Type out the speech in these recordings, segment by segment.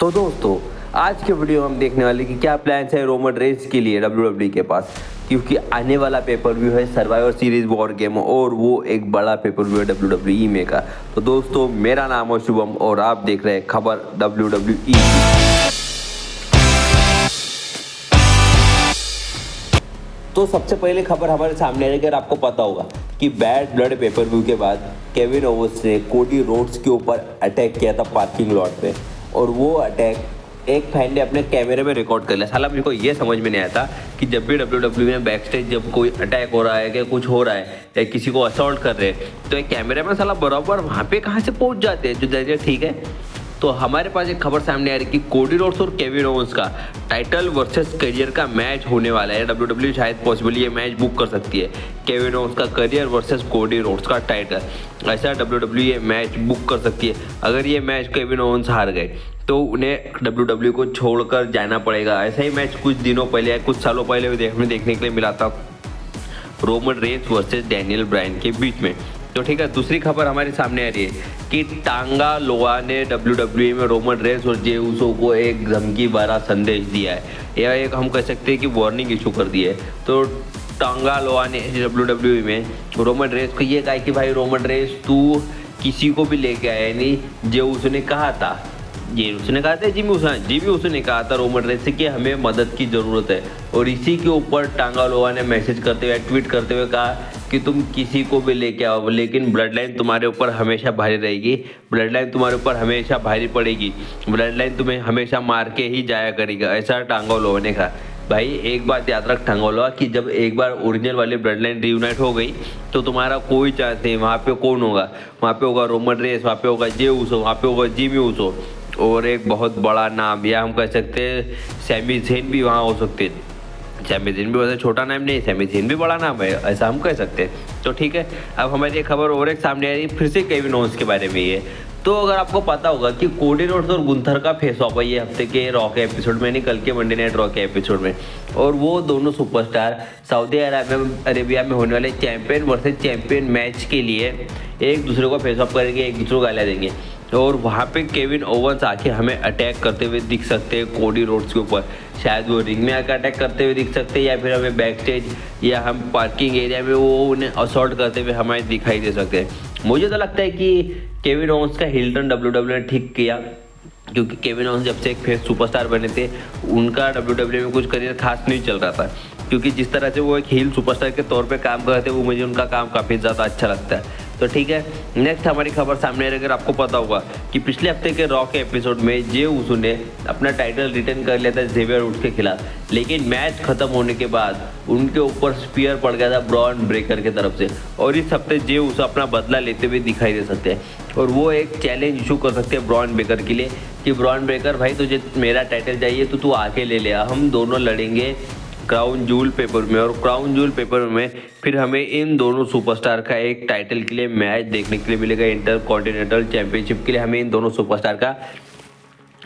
तो दोस्तों आज के वीडियो में हम देखने वाले कि क्या प्लान्स है रोमन रेंस के लिए डब्ल्यूडब्ल्यूई के पास, क्योंकि आने वाला पेपर व्यू है सर्वाइवर सीरीज वॉर गेम और वो एक बड़ा पेपर व्यू है डब्ल्यूडब्ल्यूई में का। तो दोस्तों मेरा नाम है शुभम और आप देख रहे हैं खबर डब्ल्यूडब्ल्यूई। तो सबसे पहले खबर हमारे सामने है, अगर आपको पता होगा कि बैड ब्लड पेपर व्यू के बाद केविन ओवेंस ने कोडी रोड्स के ऊपर अटैक किया था पार्किंग लॉट पे, और वो अटैक एक फैन ने अपने कैमरे में रिकॉर्ड कर लिया। साला मेरे को ये समझ में नहीं आया था कि जब भी डब्ल्यूडब्ल्यूई में बैक स्टेज जब कोई अटैक हो रहा है या कुछ हो रहा है या किसी को असॉल्ट कर रहे हैं तो एक कैमरे में साला बराबर वहाँ पे कहाँ से पहुँच जाते हैं, जो जरिए ठीक है। तो हमारे पास एक खबर सामने आ रही है कि कोडी रोड्स और केविन ओवेंस का टाइटल वर्सेस करियर का मैच होने वाला है। डब्ल्यूडब्ल्यूई शायद पॉसिबली ये मैच बुक कर सकती है, केविन ओवेंस का करियर वर्सेस कोडी रोड्स का टाइटल। ऐसा डब्ल्यूडब्ल्यूई ये मैच बुक कर सकती है। अगर ये मैच केविन ओवेंस हार गए तो उन्हें डब्ल्यूडब्ल्यूई को छोड़कर जाना पड़ेगा। ऐसा ही मैच कुछ दिनों पहले या कुछ सालों पहले भी देखने के लिए मिला था Roman Reigns versus Daniel Bryan के बीच में। तो ठीक है, दूसरी खबर हमारे सामने आ रही है कि टांगा लोआ ने डब्ल्यूडब्ल्यूई में रोमन रेंस और जे उसो को एक धमकी भरा संदेश दिया है, या एक हम कह सकते हैं कि वार्निंग इशू कर दी है। तो टांगा लोआ ने डब्ल्यूडब्ल्यूई में रोमन रेंस को ये कहा कि भाई रोमन रेंस तू किसी को भी लेके आया, यानी जे उसने कहा था जिमी उसने कहा था रोमन रेंस से कि हमें मदद की ज़रूरत है। और इसी के ऊपर टांगा लोआ ने मैसेज करते हुए ट्वीट करते हुए कहा कि तुम किसी को भी लेके आओ लेकिन ब्लड लाइन तुम्हारे ऊपर हमेशा भारी रहेगी, ब्लड लाइन तुम्हारे ऊपर हमेशा भारी पड़ेगी, ब्लड लाइन तुम्हें हमेशा मार के ही जाया करेगा, ऐसा टांगा लोआ ने कहा। भाई एक बात याद रख टांगा लोआ कि जब एक बार ओरिजिनल वाली ब्लड लाइन रियूनाइट हो गई तो तुम्हारा कोई चांस नहीं। वहाँ पे कौन होगा? वहाँ पे होगा रोमन रेंस, वहाँ पे होगा जे उसो, वहाँ पे होगा जिमी उसो, और एक बहुत बड़ा नाम या हम कह सकते हैं सैमी ज़ेन भी वहाँ हो सकते हैं। सैमी ज़ेन भी वैसे छोटा नाम नहीं, सैमी ज़ेन भी बड़ा नाम है, ऐसा हम कह सकते हैं। तो ठीक है, अब हमारी एक खबर और एक सामने आ रही है फिर से केविन ओवेंस के बारे में ही है। तो अगर आपको पता होगा कि कोडी रोड्स और गुंथर का फेस ऑफ है ये हफ्ते के रॉ के एपिसोड में, नहीं कल के मंडे नाइट रॉ के एपिसोड में, और वो दोनों सुपरस्टार सऊदी अरेबिया में होने वाले चैंपियन वर्सेस चैंपियन मैच के लिए एक दूसरे को फेस ऑफ करेंगे, एक दूसरे को गालियाँ देंगे। और वहाँ पे केविन ओवेंस आके हमें अटैक करते हुए दिख सकते हैं कोडी रोड्स के ऊपर। शायद वो रिंग में आकर अटैक करते हुए दिख सकते हैं, या फिर हमें बैक स्टेज या हम पार्किंग एरिया में वो उन्हें असॉल्ट करते हुए हमें दिखाई दे सकते हैं। मुझे तो लगता है कि केविन ओवेंस का हिल टर्न डब्ल्यूडब्ल्यूई ने ठीक किया, क्योंकि केविन ओवेंस जब से एक फेस सुपरस्टार बने थे उनका डब्ल्यूडब्ल्यूई में कुछ करियर खास नहीं चल रहा था, क्योंकि जिस तरह से वो एक हील सुपरस्टार के तौर पे काम करते हैं वो मुझे उनका काम काफ़ी ज़्यादा अच्छा लगता है। तो ठीक है, नेक्स्ट हमारी खबर सामने अगर आपको पता होगा कि पिछले हफ्ते के रॉ के एपिसोड में जे उसो ने अपना टाइटल रिटर्न कर लिया था ज़ेवियर वुड्स के खिलाफ, लेकिन मैच खत्म होने के बाद उनके ऊपर स्पीयर पड़ गया था ब्रॉन ब्रेकर की तरफ से, और इस हफ्ते जे उसो अपना बदला लेते हुए दिखाई दे सकते हैं। और वो एक चैलेंज इशू कर सकते हैं ब्रॉन ब्रेकर के लिए कि ब्रॉन ब्रेकर भाई तुझे मेरा टाइटल चाहिए तो तू आके ले ले, हम दोनों लड़ेंगे क्राउन जूल पेपर में। और क्राउन जूल पेपर में फिर हमें इन दोनों सुपरस्टार का एक टाइटल के लिए मैच देखने के लिए मिलेगा। इंटर कॉन्टिनेंटल चैंपियनशिप के लिए हमें इन दोनों सुपरस्टार का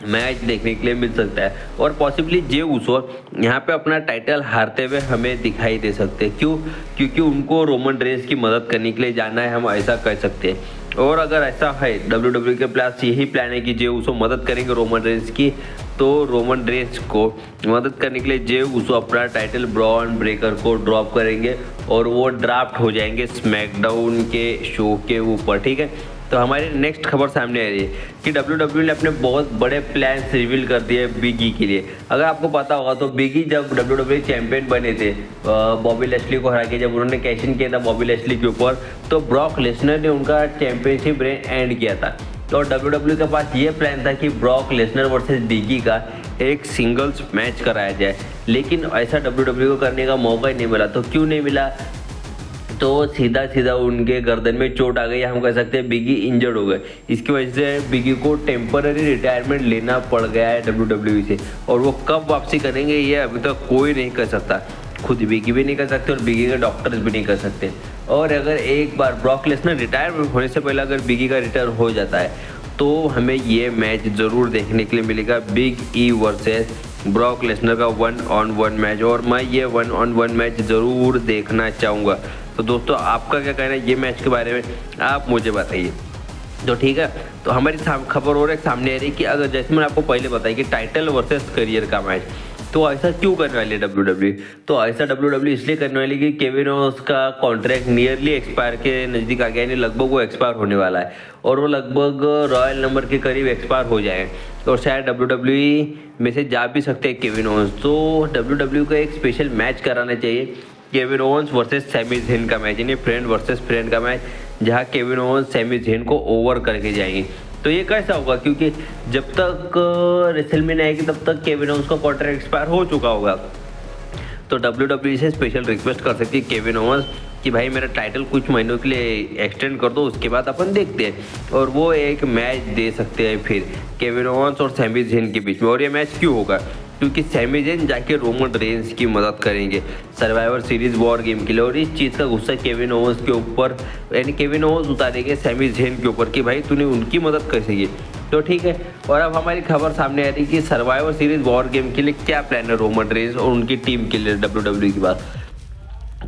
मैच देखने के लिए मिल सकता है, और पॉसिबली जे उसो यहाँ पे अपना टाइटल हारते हुए हमें दिखाई दे सकते हैं। क्यों? क्योंकि उनको रोमन रेंस की मदद करने के लिए जाना है, हम ऐसा कह सकते हैं। और अगर ऐसा है डब्ल्यूडब्ल्यूई के प्लास यही प्लान है कि जे उसो मदद करेंगे रोमन रेंस की, तो रोमन रेंस को मदद करने के लिए जे उसो अपना टाइटल ब्रॉन ब्रेकर को ड्रॉप करेंगे और वो ड्राफ्ट हो जाएंगे स्मैकडाउन के शो के ऊपर। ठीक है, तो हमारी नेक्स्ट खबर सामने आ रही है कि डब्ल्यूडब्ल्यूई ने अपने बहुत बड़े प्लान्स रिवील कर दिए बिग ई के लिए। अगर आपको पता होगा तो बिग ई जब डब्ल्यूडब्ल्यूई चैंपियन बने थे बॉबी लेस्ली को हरा के, जब उन्होंने कैश इन किया था बॉबी लेस्ली के ऊपर, तो ब्रॉक लेसनर ने उनका चैंपियनशिप रेन एंड किया था। तो डब्ल्यूडब्ल्यूई के पास ये प्लान था कि Brock Lesnar versus big E का एक सिंगल्स मैच कराया जाए, लेकिन ऐसा डब्ल्यूडब्ल्यूई को करने का मौका ही नहीं मिला। तो क्यों नहीं मिला? तो सीधा उनके गर्दन में चोट आ गई, हम कह सकते हैं बिगी इंजर्ड हो गए। इसकी वजह से बिगी को टेम्पररी रिटायरमेंट लेना पड़ गया है डब्ल्यूडब्ल्यूई से, और वो कब वापसी करेंगे ये अभी तक कोई नहीं कर सकता। खुद बिगी भी नहीं कर सकते और बिगी के डॉक्टर्स भी नहीं कर सकते। और अगर एक बार ब्रॉक लेसनर रिटायर होने से पहले अगर बिगी का रिटायर हो जाता है तो हमें ये मैच ज़रूर देखने के लिए मिलेगा, big E versus Brock Lesnar का 1-on-1 मैच, और मैं ये 1-on-1 मैच ज़रूर देखना चाहूँगा। तो दोस्तों आपका क्या कहना है ये मैच के बारे में, आप मुझे बताइए। तो ठीक है, तो हमारी खबर और एक सामने आ रही कि अगर जैसे मैंने आपको पहले बताया कि टाइटल वर्सेस करियर का मैच, तो ऐसा क्यों करने वाली है डब्ल्यू, तो ऐसा डब्ल्यू इसलिए करने वाली कि केविन ओवेंस का कॉन्ट्रैक्ट नियरली एक्सपायर के नज़दीक आ गया, यानी लगभग वो एक्सपायर होने वाला है और वो लगभग रॉयल नंबर के करीब एक्सपायर हो जाए और शायद डब्ल्यू में से जा भी सकते हैं केविन ओवेंस। तो डब्ल्यू का एक स्पेशल मैच कराना चाहिए, Kevin Owens versus Sami Zayn का मैच, यानी फ्रेंड वर्सेस फ्रेंड का मैच, जहां केविन ओवेंस सैमी ज़ेन को ओवर करके जाएंगे। तो ये कैसा होगा, क्योंकि जब तक रेसलमेनिया आएगी तब तक केविन ओवेंस का कॉन्ट्रैक्ट एक्सपायर हो चुका होगा। तो डब्ल्यू से स्पेशल रिक्वेस्ट कर सकती है केविन ओवेंस कि भाई मेरा टाइटल कुछ महीनों के लिए एक्सटेंड कर दो, उसके बाद अपन देखते हैं, और वो एक मैच दे सकते हैं फिर केविन ओवेंस और सैमी ज़ेन के बीच में। और ये मैच क्यों होगा, क्योंकि सैमी ज़ेन जाके रोमन रेंस की मदद करेंगे सर्वाइवर सीरीज वॉर गेम के लिए, और इस चीज़ का गुस्सा केविन ओवेंस के ऊपर, यानी केविन ओवेंस उतारेंगे सैमी ज़ेन के ऊपर कि भाई तूने उनकी मदद कैसे की। तो ठीक है, और अब हमारी खबर सामने आ रही कि सर्वाइवर सीरीज वॉर गेम के लिए क्या प्लान है रोमन रेंस और उनकी टीम के लिए डब्ल्यू की बात।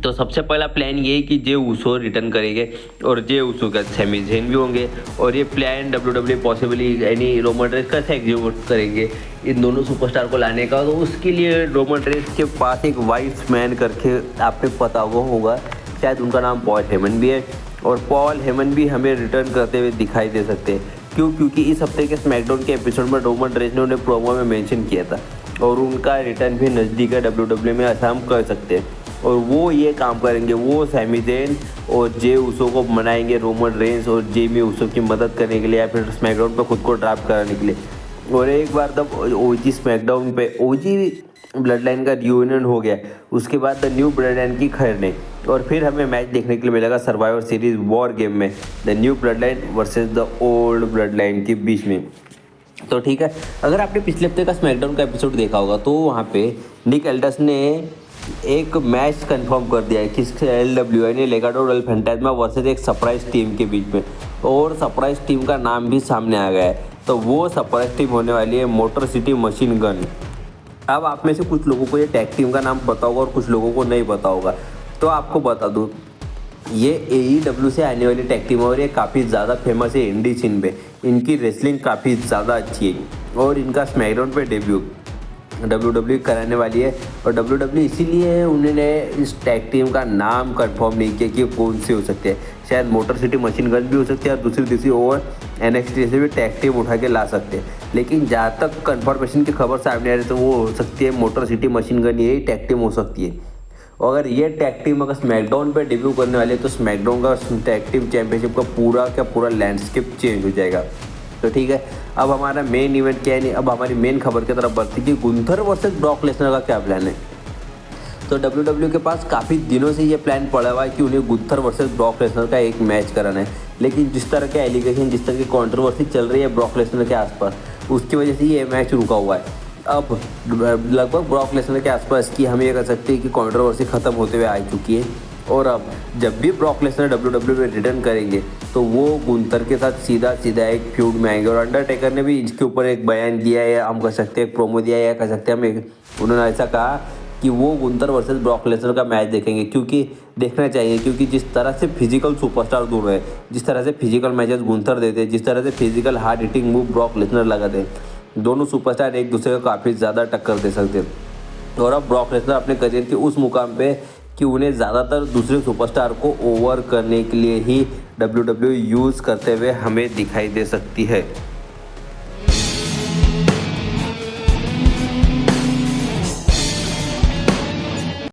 तो सबसे पहला प्लान ये है कि जे ऊसो रिटर्न करेंगे और जे ऊसो का सैमी ज़ेन भी होंगे, और ये प्लान डब्ल्यू पॉसिबली यानी रोमन रेंस कैसे एग्जीक्यूट करेंगे इन दोनों सुपरस्टार को लाने का। तो उसके लिए रोमन रेंस के पास एक वाइस मैन करके आपको पता होगा, शायद उनका नाम पॉल हेमन भी है, और पॉल हेमन भी हमें रिटर्न करते हुए दिखाई दे सकते हैं। क्यों, क्योंकि इस हफ्ते के स्मैकडाउन के एपिसोड में रोमन रेंस ने उन्हें प्रोमो में मेंशन किया था, और उनका रिटर्न भी नज़दीक है डब्ल्यू में, ऐसा हम कर सकते हैं। और वो ये काम करेंगे, वो सैमी ज़ेन और जे ऊसो को मनाएंगे रोमन रेंस और जेमी ऊसो की मदद करने के लिए, या फिर स्मैकडाउन पर खुद को ड्राफ्ट कराने के लिए। और एक बार तब ओजी स्मैकडाउन पे ओजी ब्लड लाइन का रियूनियन हो गया, उसके बाद द न्यू ब्लड लाइन की खैर नहीं, और फिर हमें मैच देखने के लिए मिलेगा सर्वाइवर सीरीज वॉर गेम में the new blood line versus the old blood line के बीच में। तो ठीक है, अगर आपने पिछले हफ्ते का स्मैकडाउन का एपिसोड देखा होगा तो वहाँ पे निक एल्डस ने एक मैच कंफर्म कर दिया है कि LW यानी लेगाडो डेल फैंटास्मा वर्सेस एक सरप्राइज टीम के बीच में, और सरप्राइज टीम का नाम भी सामने आ गया है। तो वो सरप्राइज टीम होने वाली है मोटर सिटी मशीन गन। अब आप में से कुछ लोगों को ये टैग टीम का नाम पता होगा और कुछ लोगों को नहीं पता होगा, तो आपको बता दूँ, ये AEW से आने वाली टैग टीम है और ये काफ़ी ज़्यादा फेमस है इंडी सीन पे। इनकी रेसलिंग काफ़ी ज़्यादा अच्छी है और इनका स्मैकडाउन पे डेब्यू WWE कराने वाली है, और WWE इसीलिए उन्होंने इस टैग टीम का नाम कंफर्म नहीं किया कि कौन सी हो सकती है। शायद मोटर सिटी मशीन गन भी हो सकती है और दूसरी और NXT से भी टैग टीम उठा के ला सकते हैं, लेकिन जहाँ तक कंफर्मेशन की खबर सामने आ रही है तो वो हो सकती है मोटर सिटी मशीन गन, यही टैग टीम हो सकती है। और अगर ये टैग टीम अगर स्मैकडाउन पे डेब्यू करने वाले तो स्मैकडाउन का टैग टीम चैंपियनशिप का पूरा लैंडस्केप चेंज हो जाएगा। तो ठीक है, अब हमारा मेन इवेंट क्या है, नहीं अब हमारी मेन खबर की तरफ बढ़ती कि गुंथर वर्सेस ब्रॉक लेसनर का क्या प्लान है। तो WWE के पास काफ़ी दिनों से ये प्लान पड़ा हुआ है कि उन्हें गुंथर वर्सेस ब्रॉक लेसनर का एक मैच कराना है, लेकिन जिस तरह के एलिगेशन, जिस तरह की कंट्रोवर्सी चल रही है ब्रॉक लेसनर के आसपास, उसकी वजह से ये मैच रुका हुआ है। अब लगभग ब्रॉक लेसनर के आसपास की हम ये कह सकते हैं कि कंट्रोवर्सी ख़त्म होते हुए आ चुकी है, और अब जब भी ब्रॉक लेसनर WWE में रिटर्न करेंगे तो वो गुंथर के साथ सीधा एक फ्यूड में आएंगे। और अंडरटेकर ने भी इसके ऊपर एक बयान दिया है, हम कह सकते हैं एक प्रोमो दिया है, या कह सकते हैं उन्होंने ऐसा कहा कि वो गुंथर वर्सेस ब्रॉक लेसनर का मैच देखेंगे, क्योंकि देखना चाहिए, क्योंकि जिस तरह से फिजिकल सुपरस्टार दूर है, जिस तरह से फिजिकल मैचेस गुंथर देते हैं, जिस तरह से physical hard hitting move Brock Lesnar लगाते हैं, दोनों सुपरस्टार एक दूसरे को काफ़ी ज़्यादा टक्कर दे सकते हैं। और अब ब्रॉक लेसनर अपने करियर के उस मुकाम पे कि उन्हें ज़्यादातर दूसरे सुपरस्टार को ओवर करने के लिए ही WWE यूज़ करते हुए हमें दिखाई दे सकती है।